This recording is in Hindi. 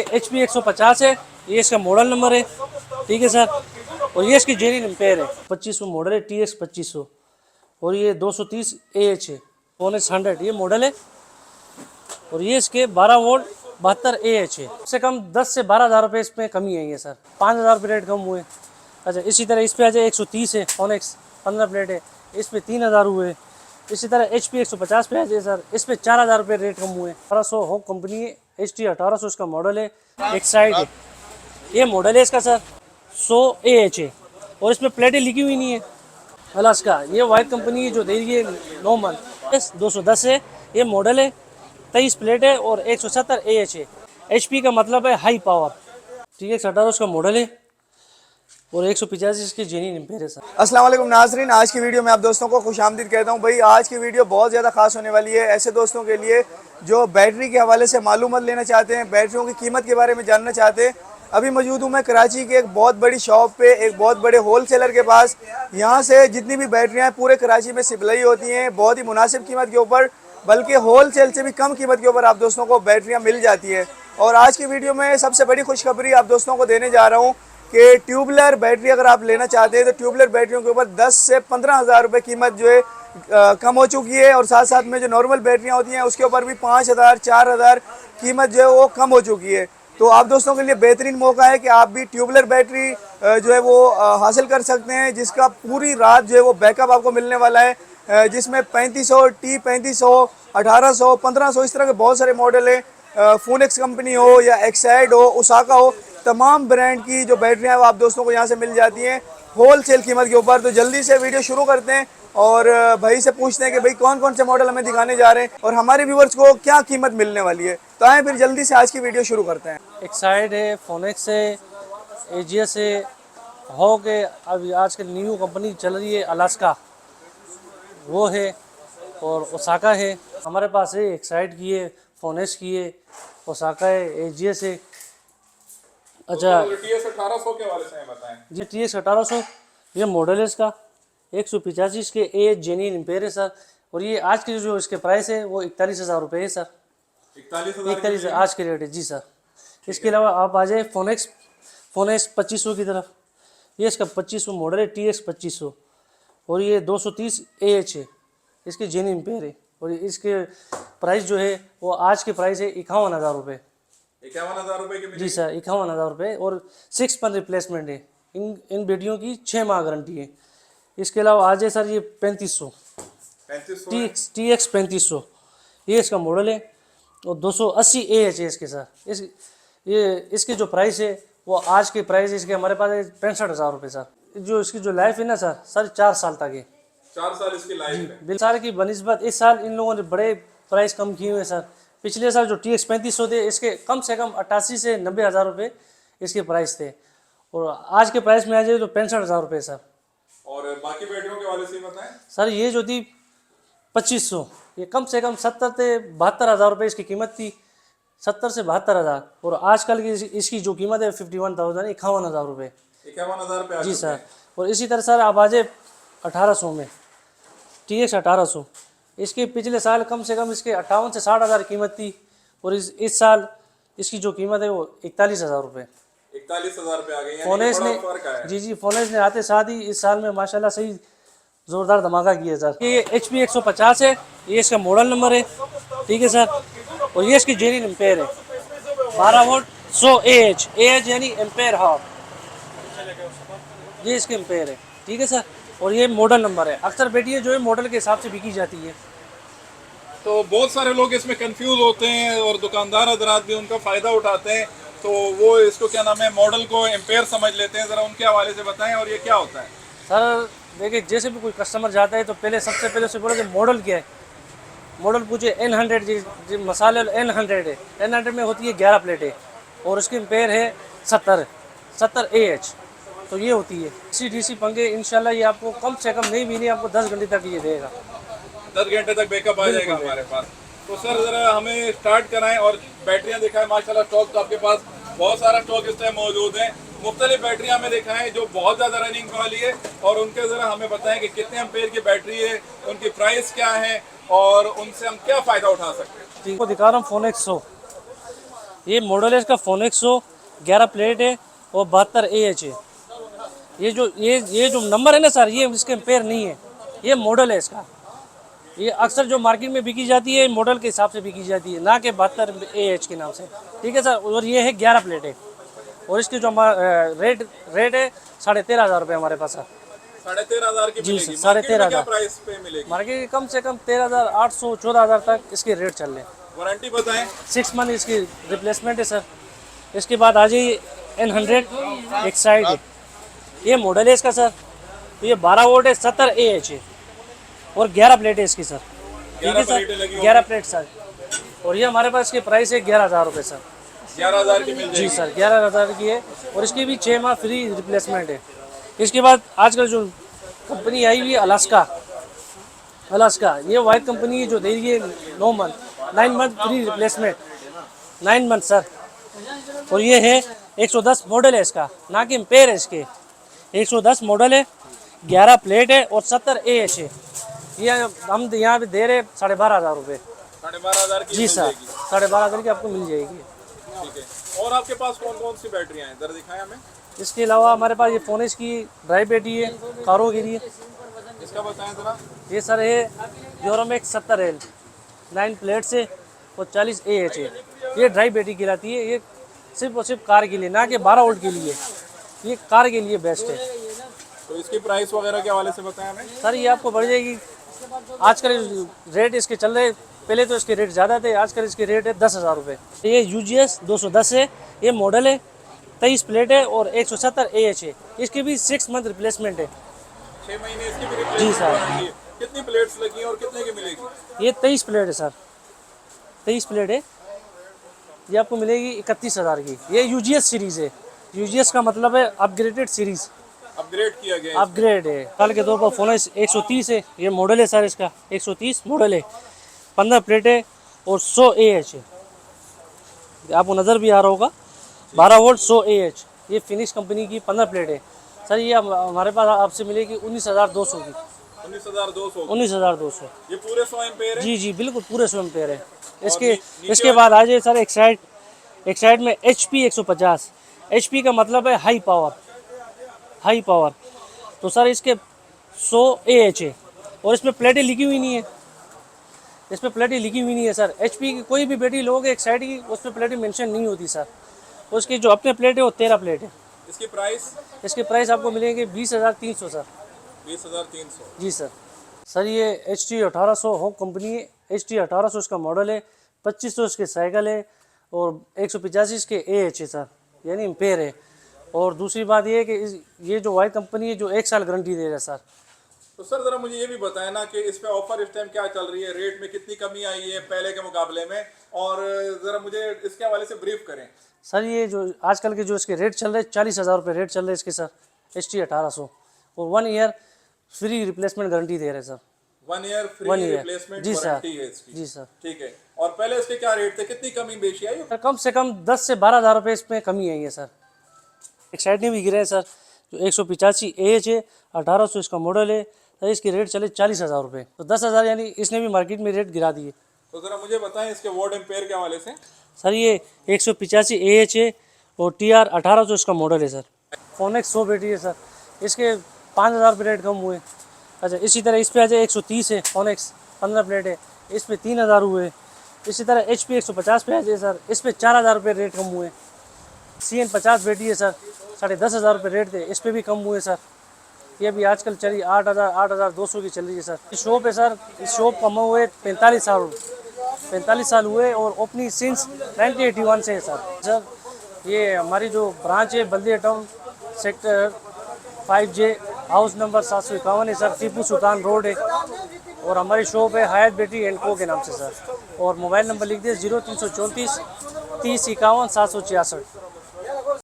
HP 150 है, ये इसका मॉडल नंबर है। ठीक है सर, और ये इसकी जेन्युइन एम्पेयर है। 2500 मॉडल है, TX 2500, और ये 230 AH है। फोनेक्स 100 ये मॉडल है, और ये इसके 12 वोल्ट 72 AH है। इससे कम 10 से 12,000 रुपये इसमें कमी है। ये सर 5,000 रुपये रेट कम हुए। अच्छा, इसी तरह इस पे आ जाए 130 है, फोनेक्स 15 प्लेट है, इस पे 3,000 हुए। इसी तरह HP 150 पे आ जाए सर, इस पे 4,000 रुपये रेट कम हुए। 1800 हो कंपनी है, HT 1800 इसका मॉडल है, एक साइड है। ये मॉडल है इसका सर 100 AH है, और इसमें प्लेटें लिखी हुई नहीं है अलास्का। ये वाइट कंपनी है जो दे रही है नॉर्मल 210 है। ये मॉडल है, 23 प्लेट है, और 170 AH है। HP का मतलब है हाई पावर। TX 18 उसका मॉडल है, और 185 इसकी जेन्युइन एम्पेयर है सर। अस्सलाम वालेकुम नाज़रीन, आज की वीडियो में आप दोस्तों को खुशामदीद कहता हूं। भाई आज की वीडियो बहुत ज़्यादा खास होने वाली है ऐसे दोस्तों के लिए जो बैटरी के हवाले से मालूमात लेना चाहते हैं, बैटरियों की कीमत के बारे में जानना चाहते हैं। अभी मौजूद हूं मैं कराची के एक बहुत बड़ी शॉप पे, एक बहुत बड़े होल सेलर के पास। यहाँ से जितनी भी बैटरियाँ पूरे कराची में सप्लाई होती हैं बहुत ही मुनासिब कीमत के ऊपर, बल्कि होल सेल से भी कम कीमत के ऊपर आप दोस्तों को बैटरियाँ मिल जाती है। और आज की वीडियो में सबसे बड़ी खुशखबरी आप दोस्तों को देने जा रहा हूँ कि ट्यूबलर बैटरी अगर आप लेना चाहते हैं तो ट्यूबलर बैटरियों के ऊपर 10 से 15,000 रुपये कीमत जो है कम हो चुकी है। और साथ साथ में जो नॉर्मल बैटरियां होती हैं उसके ऊपर भी 5,000 4,000 कीमत जो है वो कम हो चुकी है। तो आप दोस्तों के लिए बेहतरीन मौका है कि आप भी ट्यूबलर बैटरी जो है वो हासिल कर सकते हैं, जिसका पूरी रात जो है वो बैकअप आपको मिलने वाला है, जिसमें 3500 T3500 1800 1500 इस तरह के बहुत सारे मॉडल है। फोनेक्स कंपनी हो या एक्साइड हो, उसाका हो, तमाम ब्रांड की जो बैटरियां हैं वो आप दोस्तों को यहाँ से मिल जाती हैं होल सेल कीमत के ऊपर। तो जल्दी से वीडियो शुरू करते हैं और भाई से पूछते हैं कि भाई कौन कौन से मॉडल हमें दिखाने जा रहे हैं और हमारे व्यूवर्स को क्या कीमत मिलने वाली है। तो आए फिर जल्दी से आज की वीडियो शुरू करते हैं। एक्साइड है, फोनेक्स है, AGS है, हॉक है, अभी आजकल न्यू कंपनी चल रही है अलास्का, वो है, और ओसाका है। हमारे पास है एक्साइड की है, फोनेक्स की है, ओसाका है, AGS है। अच्छा, TX 1800 के वाले से बताएं जी TX 1800 ये मॉडल है इसका, 185 के AH जेन्युइन एम्पेयर है सर। और ये आज की जो इसके प्राइस है वो 41,000 रुपये है सर। 41 आज के रेट है जी सर। इसके अलावा आप आ जाए फोनेक्स 2500 की तरफ। ये इसका 2500 मॉडल है, TX 2500, और ये 230 AH है, इसके जेन्युइन एम्पेयर है। और इसके प्राइस जो है वो आज के प्राइस है 51,000 रुपये। 51,000 रुपए की जी सर, 51,000 रुपये, और 6 मंथ रिप्लेसमेंट है। इन बेटियों की 6 माह गारंटी है। इसके अलावा आ जाए सर ये 3500 TX 3500, ये इसका मॉडल है, और 280 AH है इसके साथ। इसके जो प्राइस है वो आज के प्राइस इसके हमारे पास है 65,000 रुपये सर। जो इसकी जो लाइफ है ना सर 4 साल तक है। 4 साल इसकी लाइफ है। साल की बनिस्बत इस साल इन लोगों ने बड़े प्राइस कम किए हुए सर। पिछले साल जो TX 3500 थे इसके कम से कम 88 से 90,000 रुपये इसके प्राइस थे, और आज के प्राइस में आ जाए तो 65,000 रुपये सर। और बाकी बैटरियों के वाले से बताएं सर ये जो थी 2500, ये कम से कम 70 से 72,000 रुपये इसकी कीमत थी, 70 से 72,000, और आजकल की इसकी जो कीमत है 51,000 51,000 रुपये 51,000 पे जी सर। और इसी तरह सर आप आ जाए 1800 में, TX 1800, इसके पिछले साल कम से कम इसके 58 से 60,000 कीमत थी, और इस साल इसकी जो कीमत है वो 41,000 रुपये। 41,000 पे आ गई, फोनेक्स ने जी फोनेक्स ने आते साथ ही इस साल में माशाल्लाह सही ज़ोरदार धमाका किया सर। ये HP 150 है, ये इसका मॉडल नंबर है। ठीक है सर, और ये इसकी जेन्युइन एम्पेयर है, 12 वोल्ट 100 AH यानी एम्पेयर हाफ, ये इसके एम्पेयर है। ठीक है सर, और ये मॉडल नंबर है। अक्सर बेटियाँ जो है मॉडल के हिसाब से बिकी जाती है। तो बहुत सारे लोग इसमें कंफ्यूज होते हैं और दुकानदार हजरात भी उनका फ़ायदा उठाते हैं, तो वो इसको क्या नाम है मॉडल को एम्पेयर समझ लेते हैं। ज़रा उनके हवाले से बताएं और ये क्या होता है। सर देखिए, जैसे भी कोई कस्टमर जाता है तो सबसे पहले उसे बोला कि मॉडल क्या है। मॉडल पूछे N100 जी मसाले N100 है। N100 में होती है 11 प्लेटें, और उसकी एम्पेयर है 70 AH। तो ये होती है CDC पंखे। इंशाल्लाह ये आपको कम से कम नहीं भी आपको 10 घंटे तक ये देगा, 10 घंटे तक बैकअप आ जाएगा हमारे पास। तो सर ज़रा हमें स्टार्ट कराएं और बैटरियाँ दिखाएं। माशाल्लाह स्टॉक तो आपके पास बहुत सारा स्टॉक इस टाइम मौजूद है। मुख्तलिफ बैटरियाँ हमें दिखाएं जो बहुत ज़्यादा रनिंग वाली है, और उनके ज़रा हमें बताएं कि कितने एम्पेयर की बैटरी है, उनकी प्राइस क्या है और उनसे हम क्या फ़ायदा उठा सकते हैं। ठीक है, दिखा रहा हूँ फोनेक्स 100। ये मॉडल है इसका फोनिक्स 11 प्लेट है और 72 AH है। ये जो नंबर है ना सर, ये इसके एम्पेयर नहीं है, ये मॉडल है इसका। ये अक्सर जो मार्केट में बिकी जाती है मॉडल के हिसाब से बिकी जाती है, ना कि 72 AH के नाम से, ठीक है सर। और ये है 11 प्लेट है और इसकी जो हमारा रेट है 13,500 रुपये हमारे पास सर। 13,500 की जी मिलेगी। सर, 13,500 क्या प्राइस पे मिलेगी? मार्केट कम से कम 13,800 14,000 तक इसके रेट चल रहे हैं। वारंटी बताएं। 6 मंथ इसकी रिप्लेसमेंट है सर। इसके बाद आ जाइए N100 एक साइड है, ये मॉडल है इसका सर। तो ये 12 वोल्ट है, 70 AH है और 11 प्लेट है इसकी सर, ठीक है सर, 11 प्लेट सर। और ये हमारे पास इसकी प्राइस है 11,000 रुपये सर। 11,000 की मिल जाएगी। जी सर, 11,000 की है और इसकी भी 6 माह फ्री रिप्लेसमेंट है। इसके बाद आजकल जो कंपनी आई हुई है अलास्का, ये वाइट कंपनी जो दे रही है 9 month free replacement, 9 month sir. और ये है 110 मॉडल है इसका, ना कि एम्पेयर है इसके। 110 मॉडल है, 11 प्लेट है और 70 AH है। ये हम यहाँ पे दे रहे 12,500 रुपये। 12,500 की जी मिल सर, जाएगी। 12,500 की आपको मिल जाएगी। ठीक है। और आपके पास कौन कौन सी बैटरियां हैं, जरा दिखाएं हमें। इसके अलावा हमारे पास ये फोनिक्स की ड्राई बैटरी है कारों के लिए। इसका बताएं जरा। ये सर है यूरोमैक्स 70L, 9 प्लेट से और 40 AH है। ये ड्राई बैटरी कहलाती है। ये सिर्फ और सिर्फ कार के लिए, ना कि 12 वोल्ट के लिए, ये कार के लिए बेस्ट है। तो इसकी प्राइस वगैरह के हवाले से बताएं हमें। सर ये आपको बढ़ जाएगी, आजकल रेट इसके चल रहे, पहले तो इसके रेट ज़्यादा थे, आजकल इसके रेट है 10,000 रुपये। ये UGS 210 है, ये मॉडल है, 23 प्लेट है और 170 AH है। इसकी भी 6 मंथ रिप्लेसमेंट है। 6 महीने इसकी भी जी सर। वारंटी है। कितनी प्लेट्स लगी हैं और कितने की मिलेगी? ये 23 प्लेट है सर, 23 प्लेट है। ये आपको मिलेगी 31,000 की। ये UGS सीरीज़ है। UGS का मतलब है अपग्रेडेड सीरीज़, अपग्रेड किया गया है। अपग्रेड है। कल के तौर पर फोनिक्स 130 है, ये मॉडल है सर इसका, 130 मॉडल है, 15 प्लेट है और 100 AH है। आपको नज़र भी आ रहा होगा, 12 वोल्ट 100 AH। ये फिनिक्स कंपनी की 15 प्लेट है सर। ये हमारे पास आपसे मिलेगी 19,200 की। 19,200। 19,200। ये पूरे 100 एम्पेयर है। जी जी बिल्कुल, पूरे 100 एम्पेयर है। इसके बाद आ जाए सर एक साइड में HP 150। HP का मतलब है हाई पावर। तो सर इसके 100 AH है और इसमें प्लेटें लिखी हुई नहीं है, सर। HP की कोई भी बैटरी लोगे एक साइड की, उस पर प्लेटें मेंशन नहीं होती सर। उसकी जो अपने प्लेट है वो 13 प्लेट है। इसकी प्राइस आपको मिलेगी 20,300 सर। 20,300। जी सर। सर ये HT 1800 होप कंपनी है। HT 1800 इसका मॉडल है, 2500 इसके साइकिल है और 185 इसके AH है सर, यानी एम्पेयर है। और दूसरी बात ये है कि ये जो वाई कंपनी है जो 1 साल गारंटी दे रहा है सर। तो सर जरा मुझे ये भी बताएं ना कि इस पे ऑफर इस टाइम क्या चल रही है, रेट में कितनी कमी आई है पहले के मुकाबले में, और जरा मुझे इसके हवाले से ब्रीफ करें। सर ये जो आजकल के जो इसके रेट चल रहे हैं 40,000 रुपये रेट चल रहे हैं इसके सर, HT 1800 और 1 ईयर फ्री रिप्लेसमेंट गारंटी दे रहे हैं sir. 1 year free 1 year replacement जी वारंटी है सर। इसकी। जी सर। ठीक है। और पहले इसके क्या रेट थे, कितनी कमी बेची आई? सर कम से कम 10 से 12,000 रुपये इसमें कमी आई है सर। एक साइड में भी गिरे हैं सर, जो 185 AH है, 1800 इसका मॉडल है सर। इसकी रेट चले 40,000 रुपये, तो 10,000 यानी इसने भी मार्केट में रेट गिरा दिए। तो ज़रा मुझे बताएं इसके वोट एम्पेयर के हवाले से। सर ये 185 AH है और TR 1800 इसका मॉडल है सर। फोनिक्स 100 बैटरी है सर, इसके 5,000 रुपये रेट कम हुए। अच्छा इसी तरह इस पे आ जाए 130 है फोनिक्स, 15 प्लेट है, इस पर 3,000 हुए। इसी तरह HP 150 पे आ जाए सर, इस पर 4,000 रुपये रेट कम हुए। CN 50 बैटरी है सर, 10,500 रुपये रेट थे, इस पर भी कम हुए सर। ये अभी आजकल चली 8,200 की चल रही है सर। इस शॉप है सर, इस शॉप कम हुए 45 साल हुए और ओपनिंग सिंस 1981 से है सर। ये हमारी जो ब्रांच है Baldia town sector 5J house number 751 है सर, टीपू सुल्तान रोड है। और हमारी शॉप है हयात बैटरी एंड को के नाम से सर। और मोबाइल नंबर लिख दिए 0334 30 51 766।